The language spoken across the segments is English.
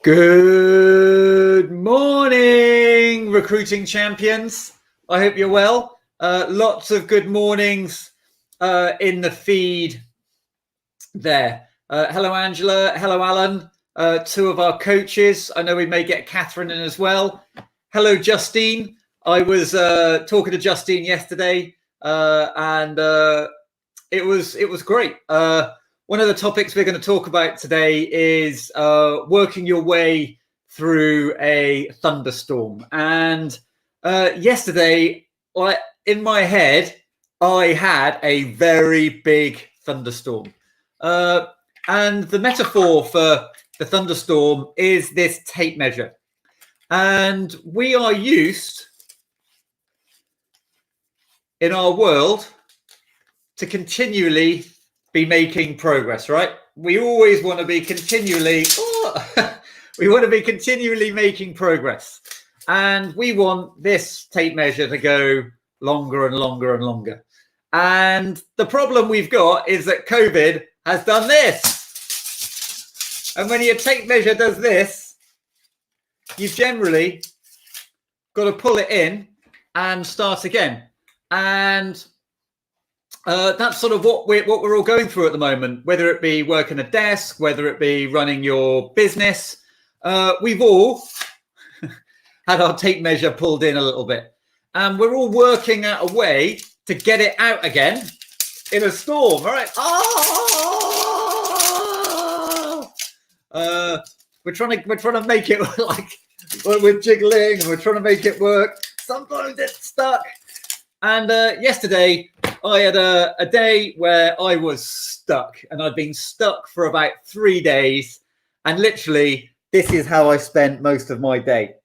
Good morning, recruiting champions. I hope you're well. Lots of good mornings in the feed there. Hello, Angela. Hello, Alan. Two of our coaches. I know we may get Catherine in as well. Hello, Justine. I was talking to Justine yesterday, and it was great. One of the topics we're going to talk about today is working your way through a thunderstorm. And yesterday, in my head, I had a very big thunderstorm. And the metaphor for the thunderstorm is this tape measure. And we are used in our world to continually be making progress, right? We always want to be continually, making progress. And we want this tape measure to go longer and longer and longer. And the problem we've got is that COVID has done this. And when your tape measure does this, you've generally got to pull it in and start again. And that's sort of what we're all going through at the moment, whether it be working a desk, whether it be running your business. We've all had our tape measure pulled in a little bit. And we're all working out a way to get it out again in a storm, right? We're trying to make it like we're jiggling and we're trying to make it work. Sometimes it's stuck. And yesterday, I had a day where I was stuck, and I'd been stuck for about 3 days. And literally, this is how I spent most of my day.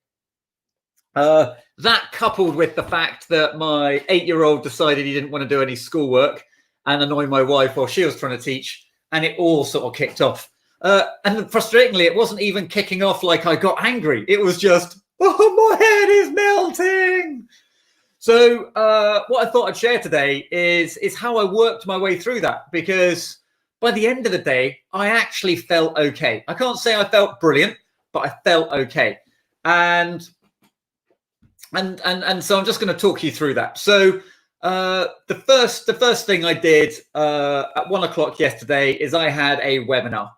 That coupled with the fact that my 8-year-old decided he didn't want to do any schoolwork and annoy my wife while she was trying to teach, and it all sort of kicked off. And frustratingly, it wasn't even kicking off like I got angry. It was just, oh, my head is melting. So what I thought I'd share today is how I worked my way through that, because by the end of the day, I actually felt okay. I can't say I felt brilliant, but I felt okay. And so I'm just going to talk you through that. So the first thing I did at 1 o'clock yesterday is I had a webinar,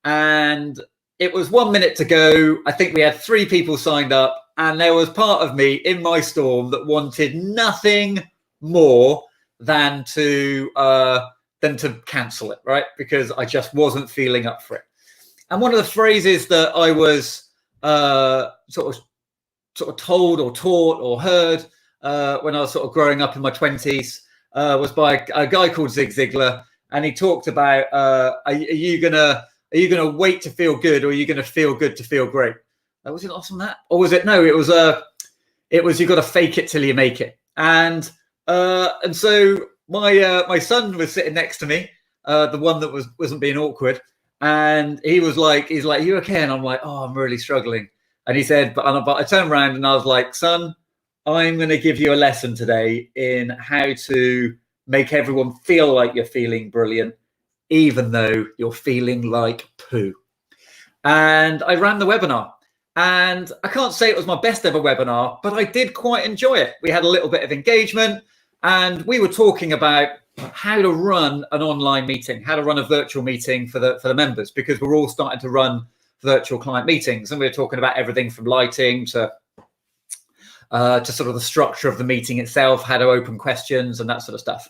and it was 1 minute to go. I think we had 3 people signed up. And there was part of me in my storm that wanted nothing more than to cancel it, right? Because I just wasn't feeling up for it. And one of the phrases that I was sort of told or taught or heard when I was sort of growing up in my 20s was by a guy called Zig Ziglar, and he talked about are you gonna wait to feel good, or are you gonna feel good to feel great? Was it awesome that? Or was it? No, it was you got to fake it till you make it. And so my son was sitting next to me, the one that wasn't being awkward. And he's like, "Are you okay?" And I'm like, "Oh, I'm really struggling." And he said, but I turned around and I was like, "Son, I'm going to give you a lesson today in how to make everyone feel like you're feeling brilliant, even though you're feeling like poo." And I ran the webinar. And I can't say it was my best ever webinar, but I did quite enjoy it. We had a little bit of engagement, and we were talking about how to run an online meeting, how to run a virtual meeting for the members, because we're all starting to run virtual client meetings. And we were talking about everything from lighting to sort of the structure of the meeting itself, how to open questions and that sort of stuff.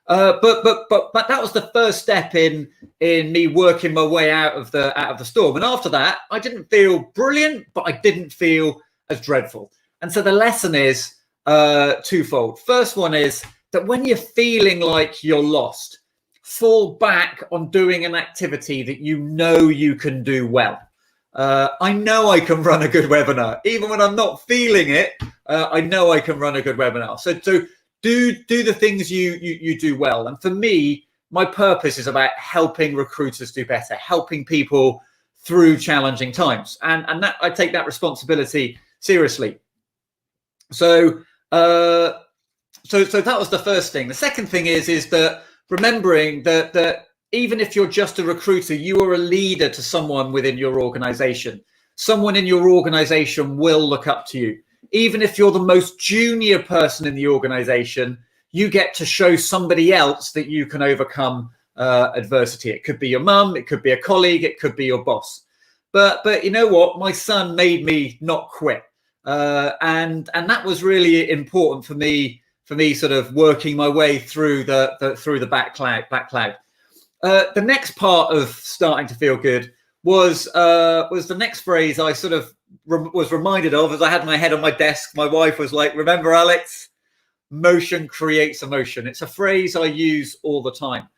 But that was the first step in me working my way out of the storm. And after that, I didn't feel brilliant, but I didn't feel as dreadful. And so the lesson is twofold. First one is that when you're feeling like you're lost, fall back on doing an activity that you know you can do well. I know I can run a good webinar. Even when I'm not feeling it, I know I can run a good webinar. So do the things you do well. And for me, my purpose is about helping recruiters do better, helping people through challenging times. And that I take that responsibility seriously. So that was the first thing. The second thing is that remembering that even if you're just a recruiter, you are a leader to someone within your organization. someone in your organization will look up to you. Even if you're the most junior person in the organization, you get to show somebody else that you can overcome adversity. It could be your mum, it could be a colleague, it could be your boss. But you know what? My son made me not quit, and that was really important for me. Sort of working my way through the back cloud. The next part of starting to feel good was the next phrase I sort of was reminded of as I had my head on my desk. My wife was like, "Remember, Alex, motion creates emotion." It's a phrase I use all the time.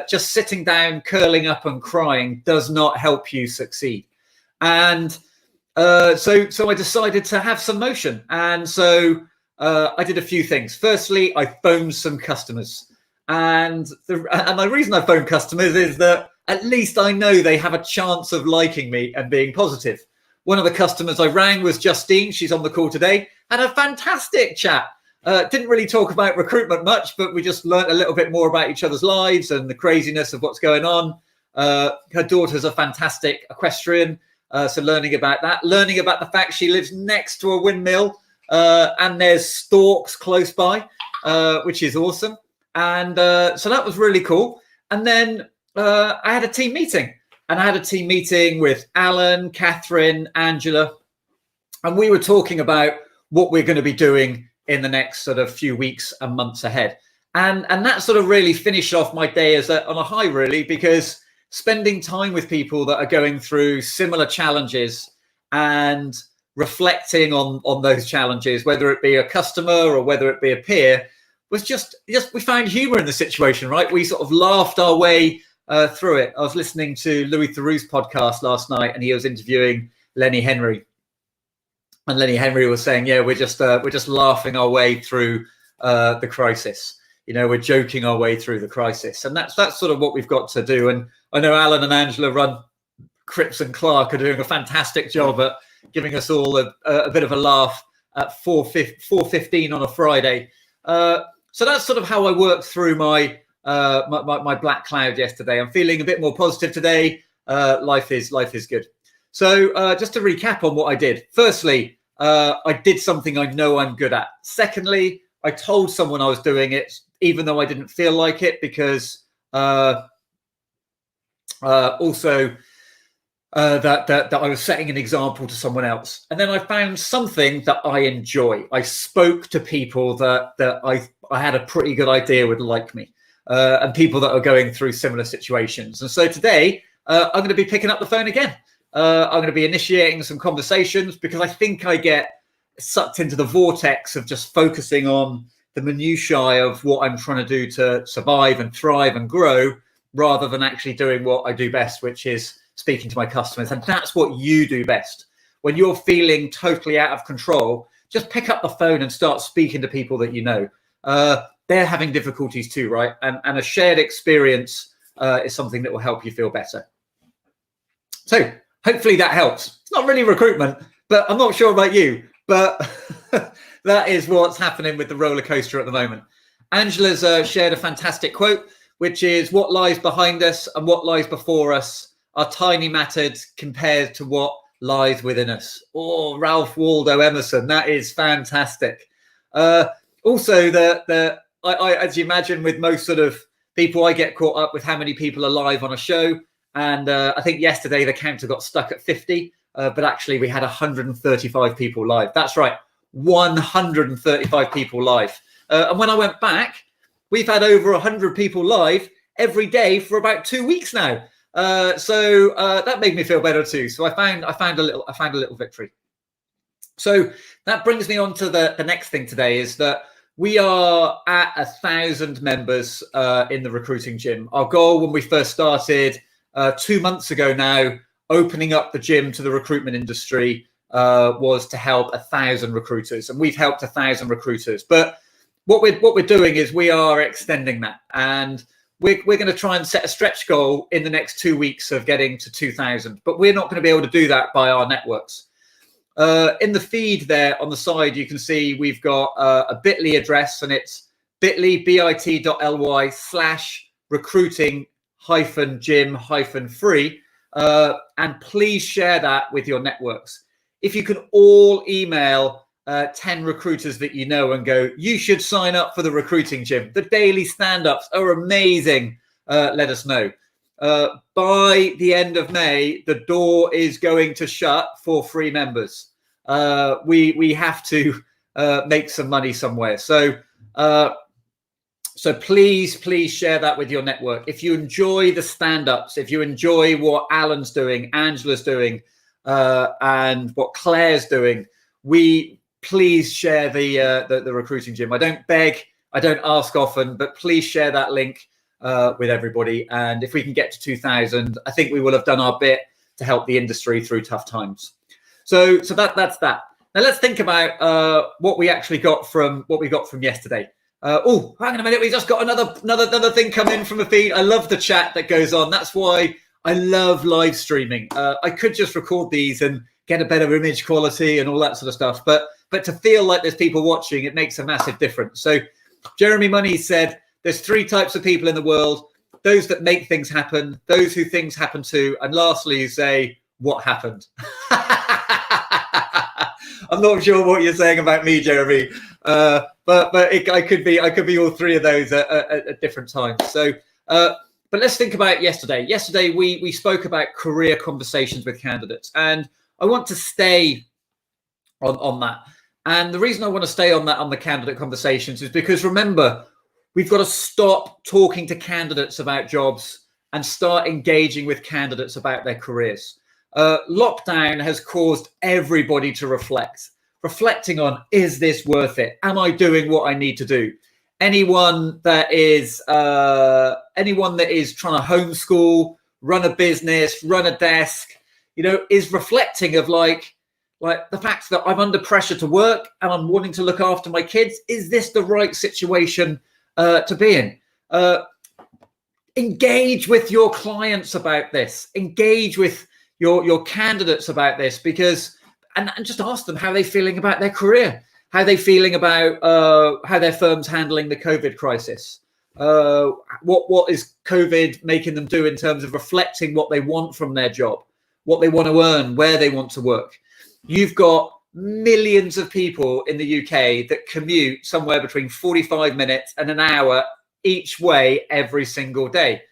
Just sitting down, curling up and crying does not help you succeed. And so I decided to have some motion. And so I did a few things. Firstly, I phoned some customers. And the reason I phoned customers is that at least I know they have a chance of liking me and being positive. One of the customers I rang was Justine. She's on the call today. Had a fantastic chat. Didn't really talk about recruitment much, but we just learned a little bit more about each other's lives and the craziness of what's going on. Her daughter's a fantastic equestrian, so learning about that. Learning about the fact she lives next to a windmill and there's storks close by, which is awesome. And so that was really cool. And then I had a team meeting. And I had a team meeting with Alan, Catherine, Angela, and we were talking about what we're going to be doing in the next sort of few weeks and months ahead. And that sort of really finished off my day on a high, really, because spending time with people that are going through similar challenges and reflecting on those challenges, whether it be a customer or whether it be a peer, was just we found humor in the situation, right? We sort of laughed our way through it. I was listening to Louis Theroux's podcast last night, and he was interviewing Lenny Henry, and Lenny Henry was saying, "Yeah, we're just laughing our way through the crisis. You know, we're joking our way through the crisis," and that's sort of what we've got to do. And I know Alan and Angela run Cripps and Clark are doing a fantastic job at giving us all a bit of a laugh at 4:15 on a Friday. So that's sort of how I worked through my black cloud yesterday. I'm feeling a bit more positive today. Life is good. So just to recap on what I did. Firstly, I did something I know I'm good at. Secondly, I told someone I was doing it, even though I didn't feel like it, because also that I was setting an example to someone else. And then I found something that I enjoy. I spoke to people that I had a pretty good idea would like me. And people that are going through similar situations. And so today, I'm going to be picking up the phone again. I'm going to be initiating some conversations because I think I get sucked into the vortex of just focusing on the minutiae of what I'm trying to do to survive and thrive and grow, rather than actually doing what I do best, which is speaking to my customers. And that's what you do best. When you're feeling totally out of control, just pick up the phone and start speaking to people that you know. They're having difficulties too, right? And a shared experience is something that will help you feel better. So hopefully that helps. It's not really recruitment, but I'm not sure about you, but that is what's happening with the roller coaster at the moment. Angela's shared a fantastic quote, which is, "What lies behind us and what lies before us are tiny matters compared to what lies within us." Oh, Ralph Waldo Emerson, that is fantastic. Also, I, as you imagine, with most sort of people, I get caught up with how many people are live on a show. And I think yesterday the counter got stuck at 50, but actually we had 135 people live. That's right, 135 people live. And when I went back, we've had over 100 people live every day for about 2 weeks now. So that made me feel better too. So I found a little victory. So that brings me on to the next thing today, is that we are at 1,000 members in the recruiting gym. Our goal when we first started 2 months ago now, opening up the gym to the recruitment industry, was to help 1,000 recruiters, and we've helped 1,000 recruiters. But what we're doing is we are extending that, and we're going to try and set a stretch goal in the next 2 weeks of getting to 2,000. But we're not going to be able to do that by our networks. In the feed there on the side, you can see we've got a bit.ly address, and it's bit.ly/recruiting-gym-free. And please share that with your networks. If you can all email 10 recruiters that you know and go, you should sign up for the recruiting gym. The daily stand-ups are amazing. Let us know. By the end of May, the door is going to shut for free members. We have to make some money somewhere. So please share that with your network. If you enjoy the stand-ups, if you enjoy what Alan's doing, Angela's doing, and what Claire's doing, please share the recruiting gym. I don't beg, I don't ask often, but please share that link with everybody. And if we can get to 2,000, I think we will have done our bit to help the industry through tough times. So that's that. Now let's think about what we actually got from yesterday. Oh, hang on a minute. We just got another thing come in from a feed. I love the chat that goes on. That's why I love live streaming. I could just record these and get a better image quality and all that sort of stuff. But to feel like there's people watching, it makes a massive difference. So Jeremy Money said there's 3 types of people in the world: those that make things happen, those who things happen to, and lastly, you say, what happened? I'm not sure what you're saying about me, Jeremy. But I could be all 3 of those at different times. So, but let's think about yesterday. Yesterday, we spoke about career conversations with candidates, and I want to stay on that. And the reason I want to stay on that, on the candidate conversations, is because, remember, we've got to stop talking to candidates about jobs and start engaging with candidates about their careers. Lockdown has caused everybody to reflecting on, is this worth it? Am I doing what I need to do? Anyone that is trying to homeschool, run a business, run a desk, is reflecting of like the fact that I'm under pressure to work and I'm wanting to look after my kids. Is this the right situation to be in? Engage with your clients about this. Engage with your candidates about this, because and just ask them how they're feeling about their career, how they're feeling about how their firm's handling the COVID crisis. What is COVID making them do in terms of reflecting what they want from their job, what they want to earn, where they want to work. You've got millions of people in the UK that commute somewhere between 45 minutes and an hour each way every single day.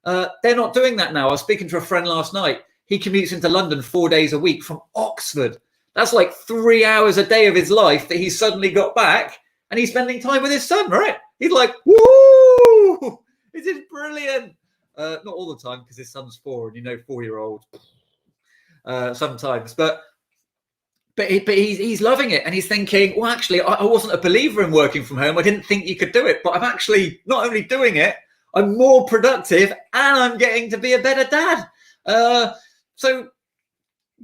They're not doing that now. I was speaking to a friend last night. He commutes into London 4 days a week from Oxford. That's like 3 hours a day of his life that he's suddenly got back, and he's spending time with his son, right? He's like, woo, this is brilliant. Not all the time, because his son's 4, and 4-year-old sometimes, but he's loving it, and he's thinking, well, actually, I wasn't a believer in working from home. I didn't think you could do it, but I'm actually not only doing it, I'm more productive, and I'm getting to be a better dad. So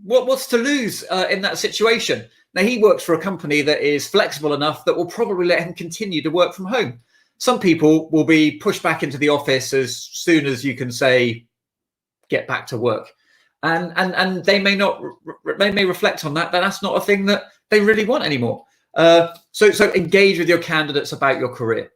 what's to lose in that situation? Now, he works for a company that is flexible enough that will probably let him continue to work from home. Some people will be pushed back into the office as soon as you can say, get back to work. And they may reflect on that, but that's not a thing that they really want anymore. So engage with your candidates about your career.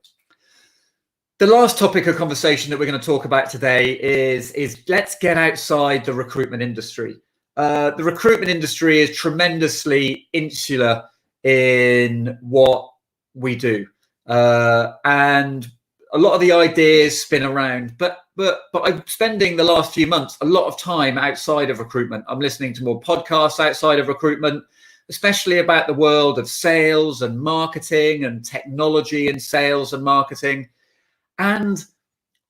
The last topic of conversation that we're going to talk about today is let's get outside the recruitment industry. The recruitment industry is tremendously insular in what we do. And a lot of the ideas spin around, but I'm spending the last few months a lot of time outside of recruitment. I'm listening to more podcasts outside of recruitment, especially about the world of sales and marketing and technology and sales and marketing. And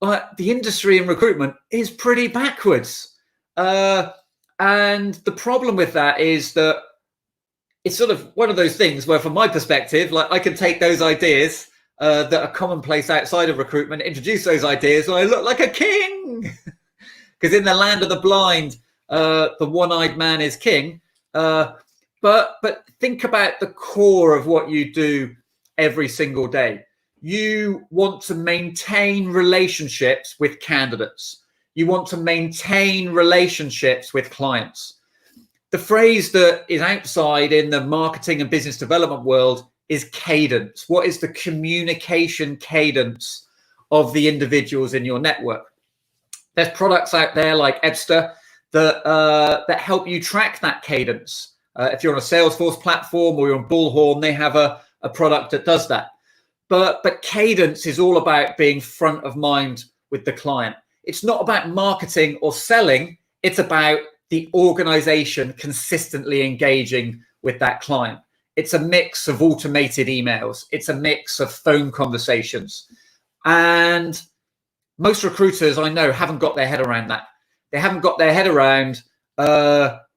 the industry in recruitment is pretty backwards. And the problem with that is that it's sort of one of those things where, from my perspective, like, I can take those ideas that are commonplace outside of recruitment, introduce those ideas, and I look like a king. Because in the land of the blind, the one-eyed man is king. But think about the core of what you do every single day. You want to maintain relationships with candidates. You want to maintain relationships with clients. The phrase that is outside in the marketing and business development world is cadence. What is the communication cadence of the individuals in your network? There's products out there like Ebster that help you track that cadence. If you're on a Salesforce platform or you're on Bullhorn, they have a product that does that. But cadence is all about being front of mind with the client. It's not about marketing or selling. It's about the organization consistently engaging with that client. It's a mix of automated emails. It's a mix of phone conversations. And most recruiters I know haven't got their head around that. They haven't got their head around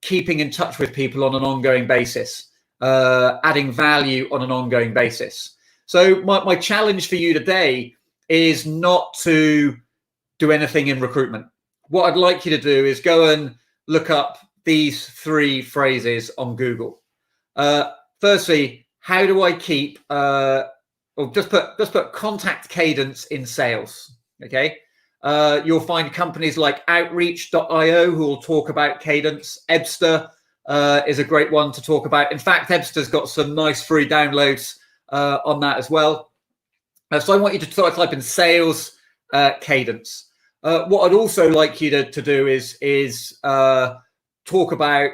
keeping in touch with people on an ongoing basis, adding value on an ongoing basis. So my challenge for you today is not to do anything in recruitment. What I'd like you to do is go and look up these 3 phrases on Google. Firstly, how do I keep, or just put contact cadence in sales, okay? You'll find companies like Outreach.io who will talk about cadence. Ebster is a great one to talk about. In fact, Ebster's got some nice free downloads on that as well. So I want you to type in sales cadence. What I'd also like you to do is talk about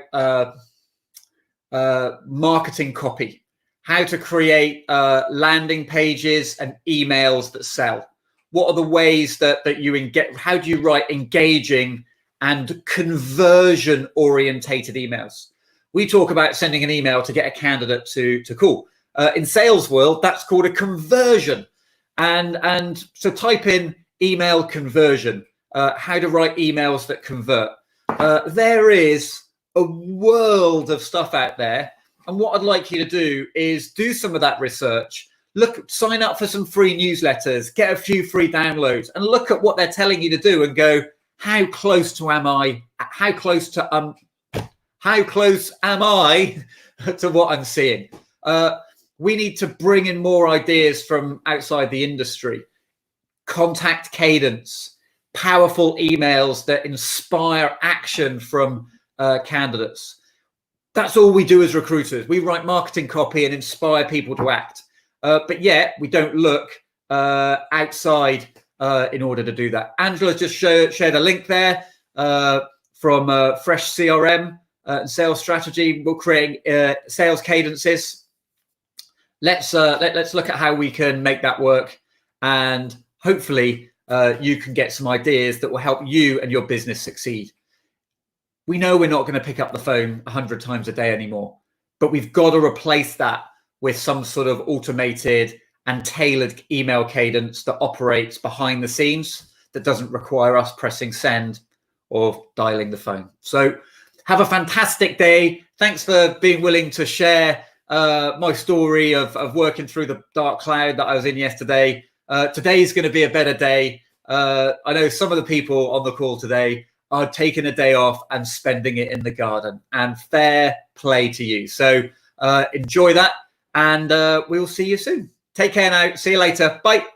marketing copy, how to create landing pages and emails that sell. What are the ways that you how do you write engaging and conversion orientated emails? We talk about sending an email to get a candidate to call. In sales world, that's called a conversion. And so type in email conversion, how to write emails that convert. There is a world of stuff out there. And what I'd like you to do is do some of that research. Sign up for some free newsletters, get a few free downloads, and look at what they're telling you to do and go, how close am I to what I'm seeing? We need to bring in more ideas from outside the industry. Contact cadence, powerful emails that inspire action from candidates. That's all we do as recruiters. We write marketing copy and inspire people to act. But yet we don't look outside in order to do that. Angela's just shared a link there from Fresh CRM and sales strategy. We're creating sales cadences. Let's look at how we can make that work, and hopefully you can get some ideas that will help you and your business succeed. We know we're not going to pick up the phone 100 times a day anymore, but we've got to replace that with some sort of automated and tailored email cadence that operates behind the scenes, that doesn't require us pressing send or dialing the phone. So have a fantastic day. Thanks for being willing to share my story of working through the dark cloud that I was in yesterday. Today's going to be a better day. I know some of the people on the call today are taking a day off and spending it in the garden, and fair play to you. So enjoy that, and we'll see you soon. Take care now. See you later. Bye.